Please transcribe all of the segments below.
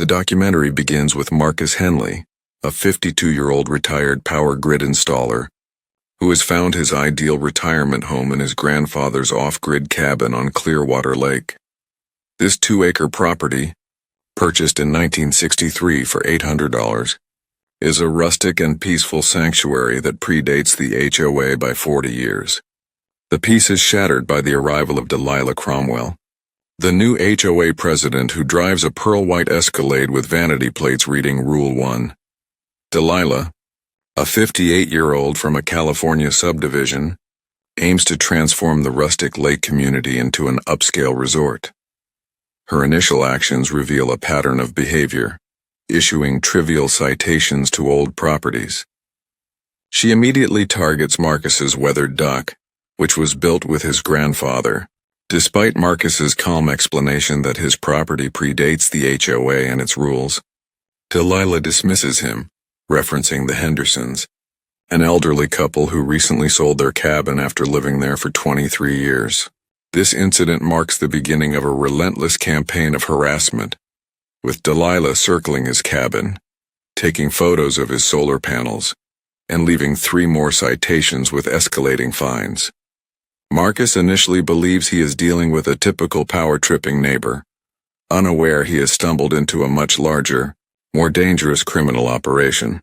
The documentary begins with Marcus Henley, a 52-year-old retired power grid installer, who has found his ideal retirement home in his grandfather's off-grid cabin on Clearwater Lake. This 2-acre property, purchased in 1963 for $800, is a rustic and peaceful sanctuary that predates the HOA by 40 years. The peace is shattered by the arrival of Delilah Cromwell, the new HOA president who drives a pearl-white Escalade with vanity plates reading Rule 1. Delilah, a 58-year-old from a California subdivision, aims to transform the rustic lake community into an upscale resort. Her initial actions reveal a pattern of behavior, issuing trivial citations to old properties. She immediately targets Marcus's weathered dock, which was built with his grandfather. Despite Marcus's calm explanation that his property predates the HOA and its rules, Delilah dismisses him, referencing the Hendersons, an elderly couple who recently sold their cabin after living there for 23 years. This incident marks the beginning of a relentless campaign of harassment, with Delilah circling his cabin, taking photos of his solar panels, and leaving 3 more citations with escalating fines. Marcus initially believes he is dealing with a typical power-tripping neighbor, unaware he has stumbled into a much larger, more dangerous criminal operation.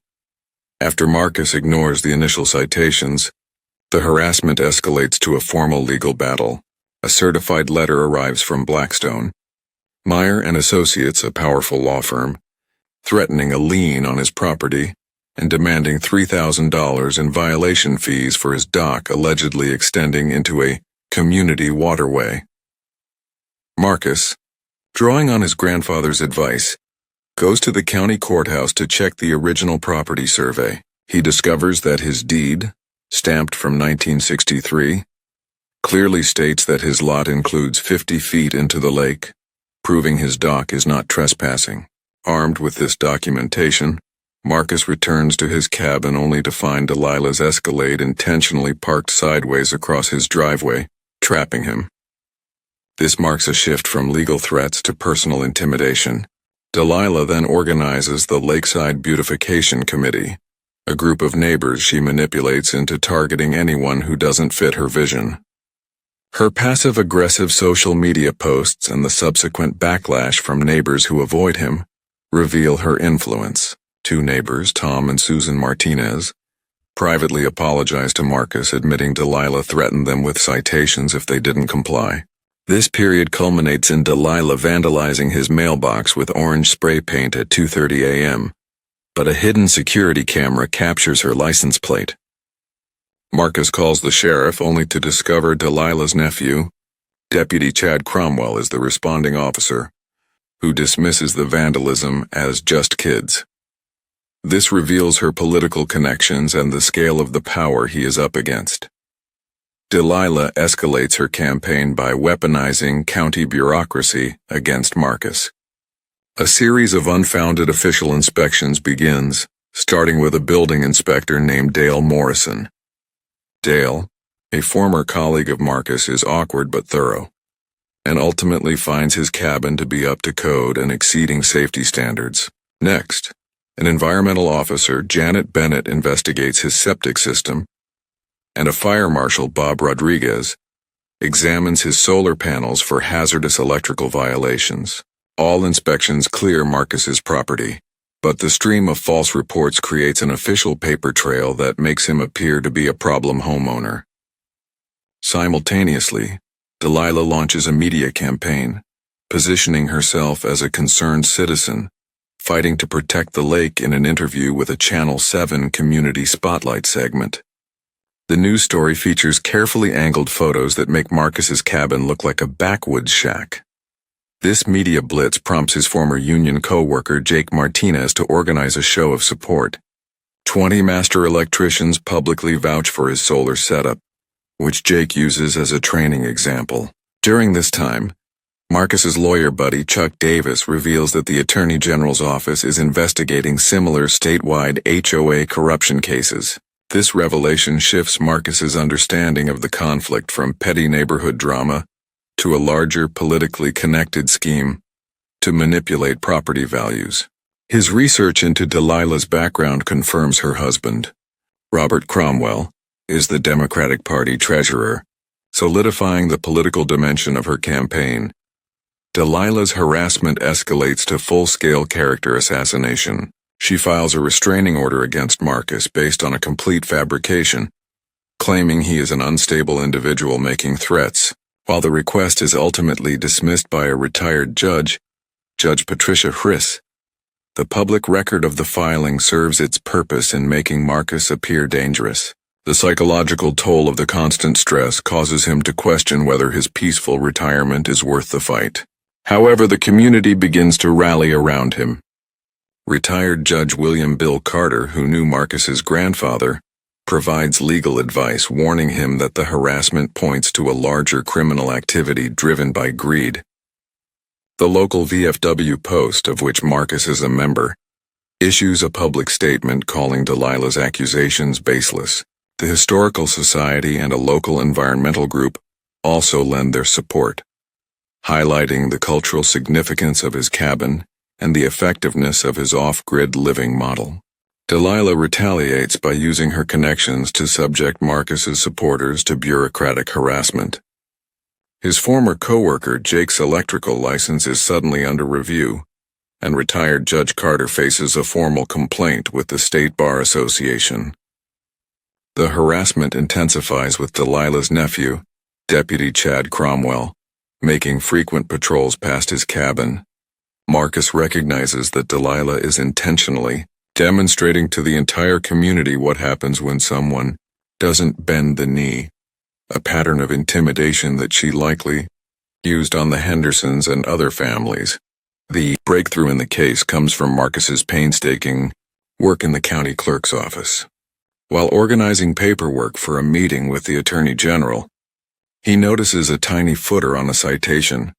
After Marcus ignores the initial citations, the harassment escalates to a formal legal battle. A certified letter arrives from Blackstone, Meyer and Associates, a powerful law firm, threatening a lien on his property and demanding $3,000 in violation fees for his dock allegedly extending into a community waterway. Marcus, drawing on his grandfather's advice, goes to the county courthouse to check the original property survey. He discovers that his deed, stamped from 1963, clearly states that his lot includes 50 feet into the lake, proving his dock is not trespassing. Armed with this documentation, Marcus returns to his cabin only to find Delilah's Escalade intentionally parked sideways across his driveway, trapping him. This marks a shift from legal threats to personal intimidation. Delilah then organizes the Lakeside Beautification Committee, a group of neighbors she manipulates into targeting anyone who doesn't fit her vision. Her passive-aggressive social media posts and the subsequent backlash from neighbors who avoid him reveal her influence. 2 neighbors, Tom and Susan Martinez, privately apologize to Marcus, admitting Delilah threatened them with citations if they didn't comply. This period culminates in Delilah vandalizing his mailbox with orange spray paint at 2:30 a.m., but a hidden security camera captures her license plate. Marcus calls the sheriff only to discover Delilah's nephew, Deputy Chad Cromwell, is the responding officer, who dismisses the vandalism as just kids. This reveals her political connections and the scale of the power he is up against. Delilah escalates her campaign by weaponizing county bureaucracy against Marcus. A series of unfounded official inspections begins, starting with a building inspector named Dale Morrison. Dale, a former colleague of Marcus, is awkward but thorough, and ultimately finds his cabin to be up to code and exceeding safety standards. Next, an environmental officer, Janet Bennett, investigates his septic system, and a fire marshal, Bob Rodriguez, examines his solar panels for hazardous electrical violations. All inspections clear Marcus's property, but the stream of false reports creates an official paper trail that makes him appear to be a problem homeowner. Simultaneously, Delilah launches a media campaign, positioning herself as a concerned citizen, fighting to protect the lake in an interview with a Channel 7 Community Spotlight segment. The news story features carefully angled photos that make Marcus's cabin look like a backwoods shack. This media blitz prompts his former union co-worker Jake Martinez to organize a show of support. 20 master electricians publicly vouch for his solar setup, which Jake uses as a training example. During this time, Marcus's lawyer buddy Chuck Davis reveals that the Attorney General's office is investigating similar statewide HOA corruption cases. This revelation shifts Marcus's understanding of the conflict from petty neighborhood drama to a larger politically connected scheme. to manipulate property values. His research into Delilah's background confirms her husband, Robert Cromwell, is the Democratic Party treasurer, solidifying the political dimension of her campaign. Delilah's harassment escalates to full-scale character assassination. She files a restraining order against Marcus based on a complete fabrication, claiming he is an unstable individual making threats. While the request is ultimately dismissed by a retired judge, Judge Patricia Friss, the public record of the filing serves its purpose in making Marcus appear dangerous. The psychological toll of the constant stress causes him to question whether his peaceful retirement is worth the fight. However, the community begins to rally around him. Retired Judge William Bill Carter, who knew Marcus's grandfather, provides legal advice warning him that the harassment points to a larger criminal activity driven by greed. The local VFW Post, of which Marcus is a member, issues a public statement calling Delilah's accusations baseless. The Historical Society and a local environmental group also lend their support, highlighting the cultural significance of his cabin and the effectiveness of his off-grid living model. Delilah retaliates by using her connections to subject Marcus's supporters to bureaucratic harassment. His former co-worker Jake's electrical license is suddenly under review, and retired Judge Carter faces a formal complaint with the State Bar Association. The harassment intensifies with Delilah's nephew, Deputy Chad Cromwell, making frequent patrols past his cabin. Marcus recognizes that Delilah is intentionally demonstrating to the entire community what happens when someone doesn't bend the knee, a pattern of intimidation that she likely used on the Hendersons and other families. The breakthrough in the case comes from Marcus's painstaking work in the county clerk's office. While organizing paperwork for a meeting with the Attorney General, he notices a tiny footer on a citation,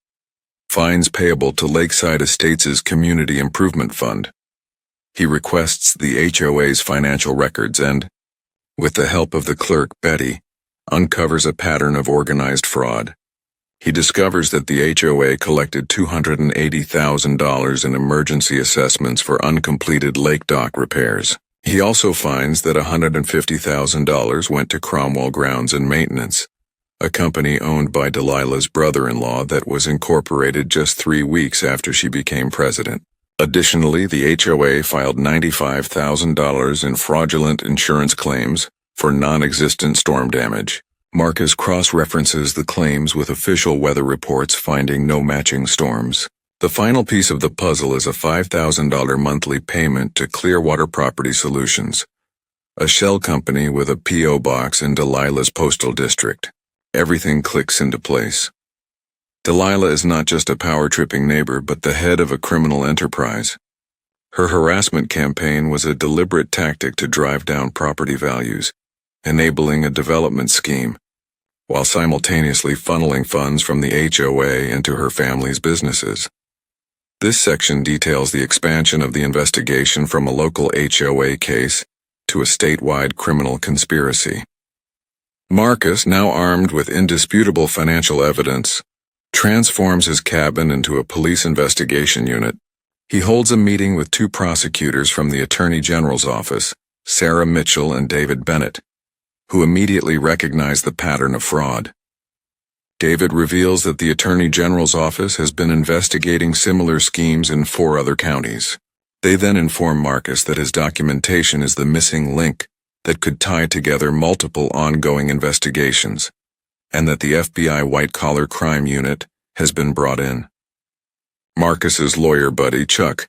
fines payable to Lakeside Estates' Community Improvement Fund. He requests the HOA's financial records and, with the help of the clerk, Betty, uncovers a pattern of organized fraud. He discovers that the HOA collected $280,000 in emergency assessments for uncompleted lake dock repairs. He also finds that $150,000 went to Cromwell Grounds and Maintenance, a company owned by Delilah's brother-in-law that was incorporated just 3 weeks after she became president. Additionally, the HOA filed $95,000 in fraudulent insurance claims for non-existent storm damage. Marcus cross-references the claims with official weather reports finding no matching storms. The final piece of the puzzle is a $5,000 monthly payment to Clearwater Property Solutions, a shell company with a P.O. box in Delilah's postal district. Everything clicks into place. Delilah is not just a power-tripping neighbor but the head of a criminal enterprise. Her harassment campaign was a deliberate tactic to drive down property values, enabling a development scheme, while simultaneously funneling funds from the HOA into her family's businesses. This section details the expansion of the investigation from a local HOA case to a statewide criminal conspiracy. Marcus, now armed with indisputable financial evidence, transforms his cabin into a police investigation unit. He holds a meeting with 2 prosecutors from the Attorney General's office, Sarah Mitchell and David Bennett, who immediately recognize the pattern of fraud. David reveals that the Attorney General's office has been investigating similar schemes in 4 other counties. They then inform Marcus that his documentation is the missing link that could tie together multiple ongoing investigations, and that the FBI white-collar crime unit has been brought in. Marcus's lawyer buddy, Chuck,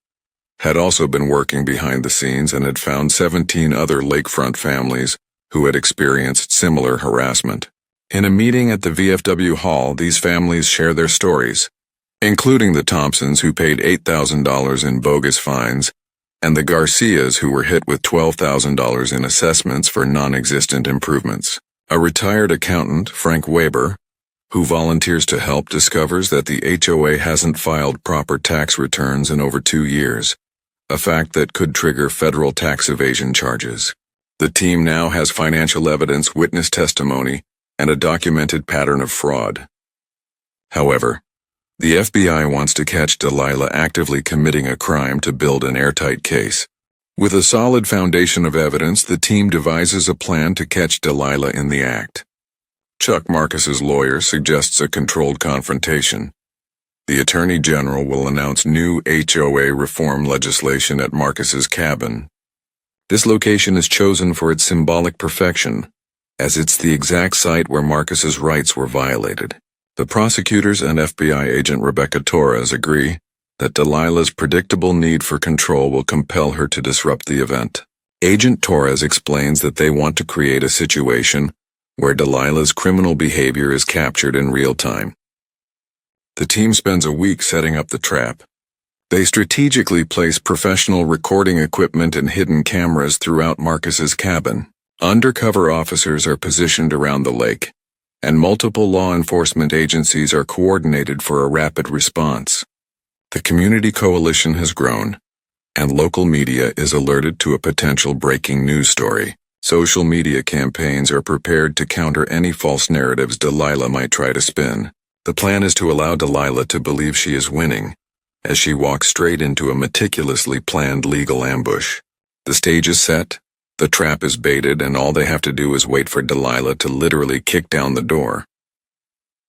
had also been working behind the scenes and had found 17 other lakefront families who had experienced similar harassment. In a meeting at the VFW Hall, these families share their stories, including the Thompsons, who paid $8,000 in bogus fines, and the Garcias, who were hit with $12,000 in assessments for non-existent improvements. A retired accountant, Frank Weber, who volunteers to help, discovers that the HOA hasn't filed proper tax returns in over 2 years, a fact that could trigger federal tax evasion charges. The team now has financial evidence, witness testimony, and a documented pattern of fraud. However, The FBI wants to catch Delilah actively committing a crime to build an airtight case. With a solid foundation of evidence, the team devises a plan to catch Delilah in the act. Chuck Marcus's lawyer suggests a controlled confrontation. The Attorney General will announce new HOA reform legislation at Marcus's cabin. This location is chosen for its symbolic perfection, as it's the exact site where Marcus's rights were violated. The prosecutors and FBI agent Rebecca Torres agree that Delilah's predictable need for control will compel her to disrupt the event. Agent Torres explains that they want to create a situation where Delilah's criminal behavior is captured in real time. The team spends a week setting up the trap. They strategically place professional recording equipment and hidden cameras throughout Marcus's cabin. Undercover officers are positioned around the lake, and multiple law enforcement agencies are coordinated for a rapid response. The community coalition has grown, and local media is alerted to a potential breaking news story. Social media campaigns are prepared to counter any false narratives Delilah might try to spin. The plan is to allow Delilah to believe she is winning, as she walks straight into a meticulously planned legal ambush. The stage is set, the trap is baited, and all they have to do is wait for Delilah to literally kick down the door.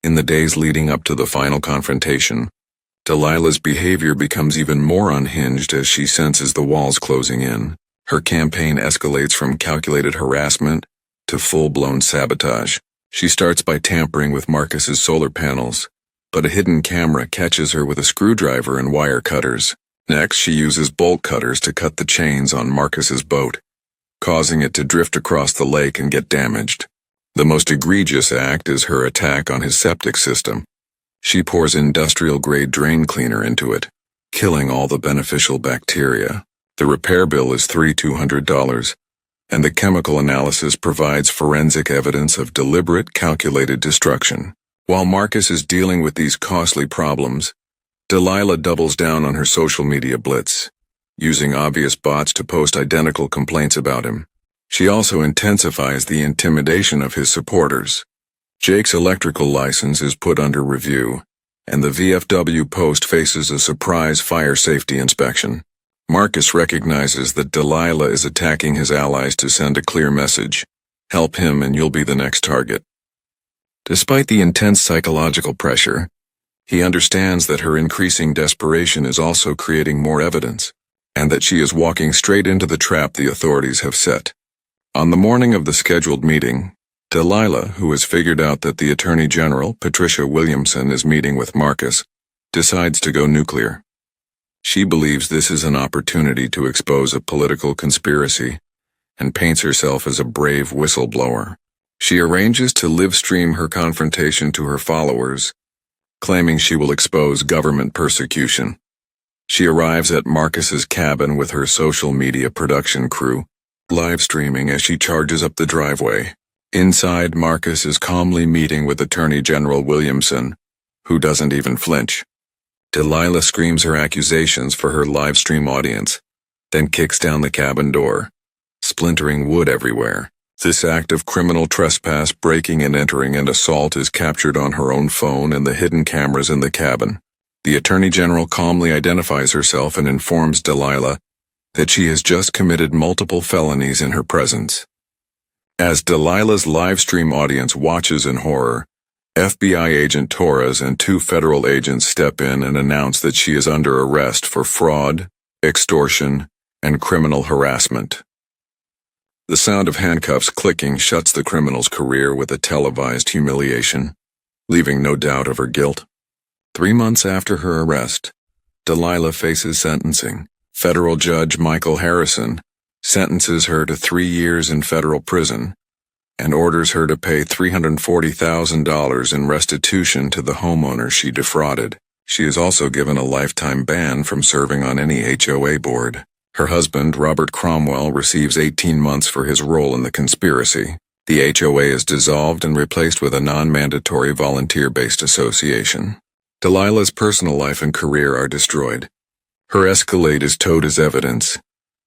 In the days leading up to the final confrontation, Delilah's behavior becomes even more unhinged as she senses the walls closing in. Her campaign escalates from calculated harassment to full-blown sabotage. She starts by tampering with Marcus's solar panels, but a hidden camera catches her with a screwdriver and wire cutters. Next, she uses bolt cutters to cut the chains on Marcus's boat, causing it to drift across the lake and get damaged. The most egregious act is her attack on his septic system. She pours industrial-grade drain cleaner into it, killing all the beneficial bacteria. The repair bill is $3,200, and the chemical analysis provides forensic evidence of deliberate, calculated destruction. While Marcus is dealing with these costly problems, Delilah doubles down on her social media blitz, using obvious bots to post identical complaints about him. She also intensifies the intimidation of his supporters. Jake's electrical license is put under review, and the VFW post faces a surprise fire safety inspection. Marcus recognizes that Delilah is attacking his allies to send a clear message: help him and you'll be the next target. Despite the intense psychological pressure, he understands that her increasing desperation is also creating more evidence, and that she is walking straight into the trap the authorities have set. On the morning of the scheduled meeting, Delilah, who has figured out that the Attorney General, Patricia Williamson, is meeting with Marcus, decides to go nuclear. She believes this is an opportunity to expose a political conspiracy and paints herself as a brave whistleblower. She arranges to live-stream her confrontation to her followers, claiming she will expose government persecution. She arrives at Marcus's cabin with her social media production crew, live-streaming as she charges up the driveway. Inside, Marcus is calmly meeting with Attorney General Williamson, who doesn't even flinch. Delilah screams her accusations for her live-stream audience, then kicks down the cabin door, splintering wood everywhere. This act of criminal trespass, breaking and entering, and assault is captured on her own phone and the hidden cameras in the cabin. The Attorney General calmly identifies herself and informs Delilah that she has just committed multiple felonies in her presence. As Delilah's live-stream audience watches in horror, FBI agent Torres and 2 federal agents step in and announce that she is under arrest for fraud, extortion, and criminal harassment. The sound of handcuffs clicking shuts the criminal's career with a televised humiliation, leaving no doubt of her guilt. 3 months after her arrest, Delilah faces sentencing. Federal Judge Michael Harrison sentences her to 3 years in federal prison and orders her to pay $340,000 in restitution to the homeowner she defrauded. She is also given a lifetime ban from serving on any HOA board. Her husband, Robert Cromwell, receives 18 months for his role in the conspiracy. The HOA is dissolved and replaced with a non-mandatory volunteer-based association. Delilah's personal life and career are destroyed. Her Escalade is towed as evidence.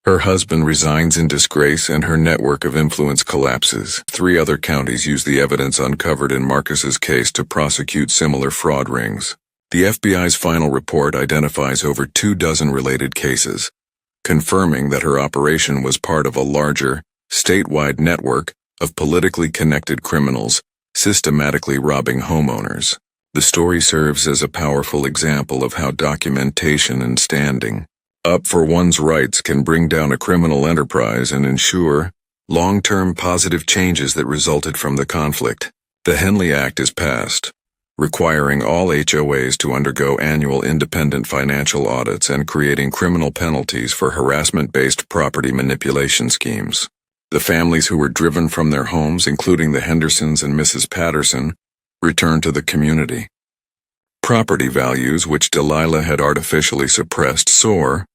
Her husband resigns in disgrace and her network of influence collapses. 3 other counties use the evidence uncovered in Marcus's case to prosecute similar fraud rings. The FBI's final report identifies over 24 related cases, confirming that her operation was part of a larger, statewide network of politically connected criminals systematically robbing homeowners. The story serves as a powerful example of how documentation and standing up for one's rights can bring down a criminal enterprise and ensure long-term positive changes that resulted from the conflict. The Henley Act is passed, requiring all HOAs to undergo annual independent financial audits and creating criminal penalties for harassment-based property manipulation schemes. The families who were driven from their homes, including the Hendersons and Mrs. Patterson, returned to the community. Property values, which Delilah had artificially suppressed, soar.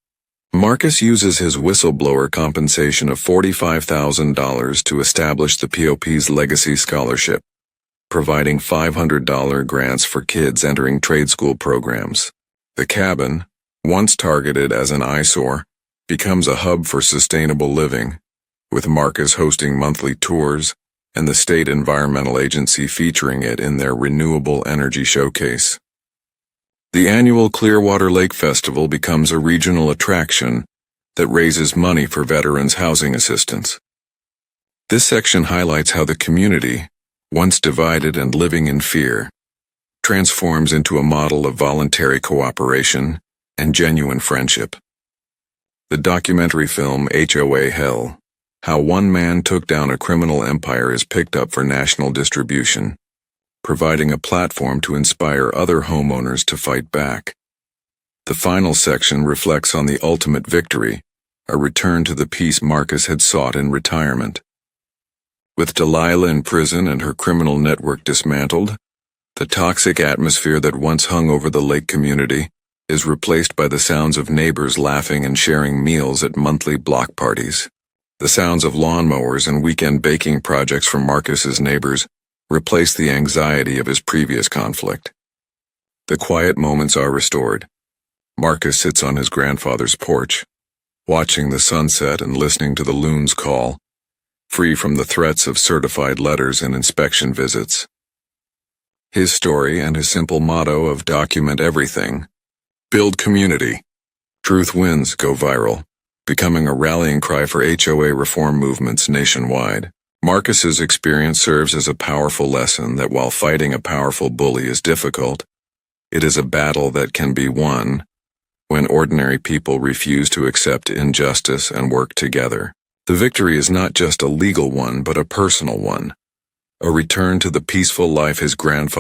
Marcus uses his whistleblower compensation of $45,000 to establish the POP's Legacy Scholarship, providing $500 grants for kids entering trade school programs. The cabin, once targeted as an eyesore, becomes a hub for sustainable living, with Marcus hosting monthly tours and the State Environmental Agency featuring it in their Renewable Energy Showcase. The annual Clearwater Lake Festival becomes a regional attraction that raises money for veterans' housing assistance. This section highlights how the community, once divided and living in fear, transforms into a model of voluntary cooperation and genuine friendship. The documentary film HOA Hell: How One Man Took Down a Criminal Empire is picked up for national distribution, providing a platform to inspire other homeowners to fight back. The final section reflects on the ultimate victory, a return to the peace Marcus had sought in retirement. With Delilah in prison and her criminal network dismantled, the toxic atmosphere that once hung over the lake community is replaced by the sounds of neighbors laughing and sharing meals at monthly block parties. The sounds of lawnmowers and weekend baking projects from Marcus's neighbors replace the anxiety of his previous conflict. The quiet moments are restored. Marcus sits on his grandfather's porch, watching the sunset and listening to the loons call, free from the threats of certified letters and inspection visits. His story and his simple motto of document everything, build community, truth wins, go viral, becoming a rallying cry for HOA reform movements nationwide. Marcus's experience serves as a powerful lesson that while fighting a powerful bully is difficult, it is a battle that can be won when ordinary people refuse to accept injustice and work together. The victory is not just a legal one but a personal one, a return to the peaceful life his grandfather